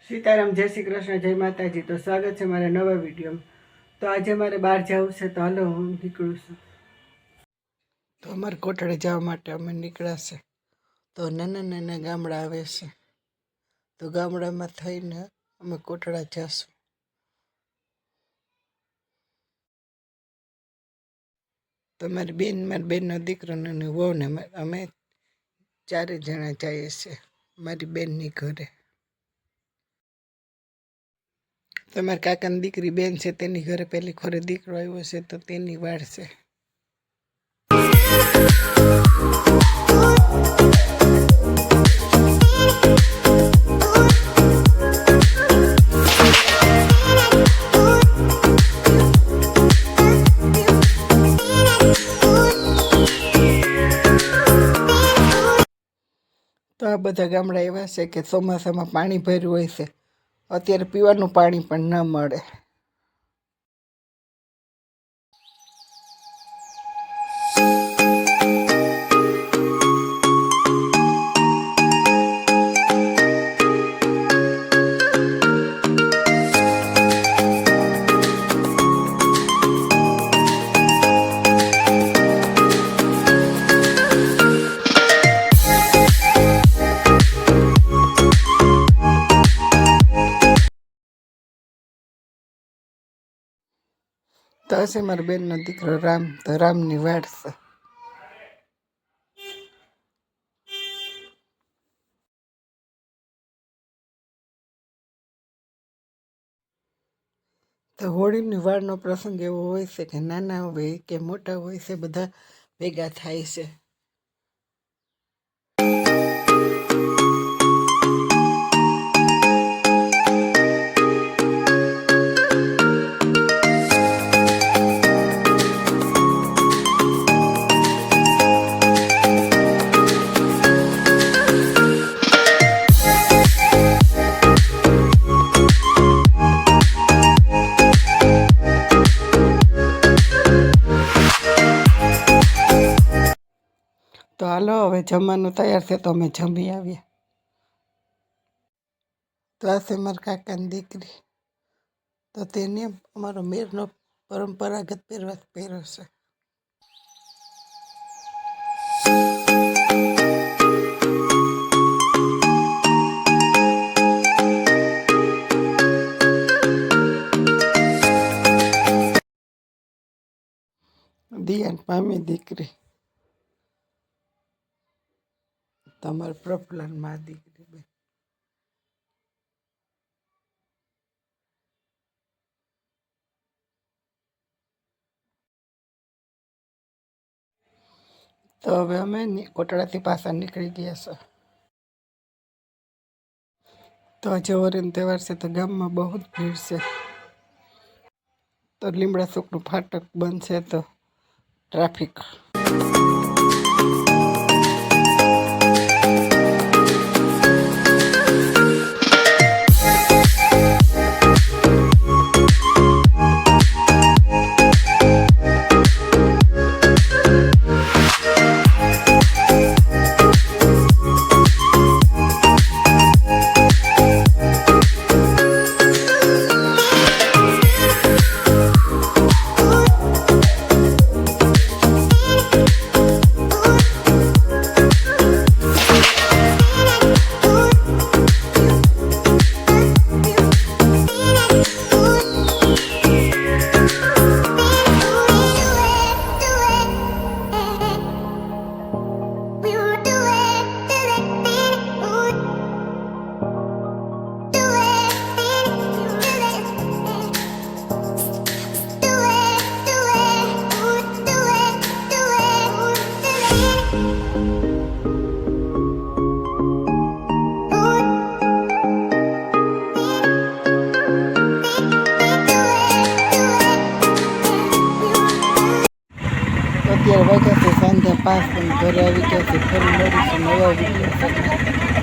સીતારામ, જય શ્રી કૃષ્ણ, જય માતાજી। તો સ્વાગત છે મારા નવા વિડીયોમાં। તો આજે મારે બહાર જવું છે, તો હાલો હું નીકળું છું। તો અમારે કોટડે જવા માટે અમે નીકળ્યા છે। તો નાના નાના ગામડા આવે છે, તો ગામડામાં થઈને અમે કોટડા જશું। તો મારી બેનનો દીકરો અને વહુ ને અમે 4 જણા જઈએ છીએ મારી બેનની ઘરે। તમારા કાકાની દીકરી બેન છે, તેની ઘરે પેલી ખોરે દીકરો આવ્યો છે, તો તેની વાડ છે। તો આ બધા ગામડા એવા છે કે ચોમાસામાં પાણી ભર્યું હોય છે, અત્યારે પીવાનું પાણી પણ ન મળે। તો હશે મારા બેનનો દીકરો રામ, તો રામની વાડ છે। તો હોળીની વાડનો પ્રસંગ એવો હોય છે કે નાના હોય કે મોટા હોય છે, બધા ભેગા થાય છે। તો હાલો હવે જમવાનું તૈયાર છે, તો અમે જમી આવીએ। તો આ છે મારા કાકાની દીકરી, તો તેને અમારો મેરનો પરંપરાગત પહેરવેશ પહેર્યો છે। દિયાન પામી દીકરી, તમારા પ્રફુલ્લન માં દીકરી બેન। તો હવે અમે કોટડાથી પાછા નીકળી ગયા છે। તો આજે હોળીનો તહેવાર છે, તો ગામમાં બહુ જ ભીડ છે। તો લીમડા ચોકનું ફાટક બંધ છે, તો ટ્રાફિક। અત્યારે વાગ્યા છે સાંજે 5, ઘરે આવી ગયા છે। ફરી મળીશું નવા વિડીયો સાથે।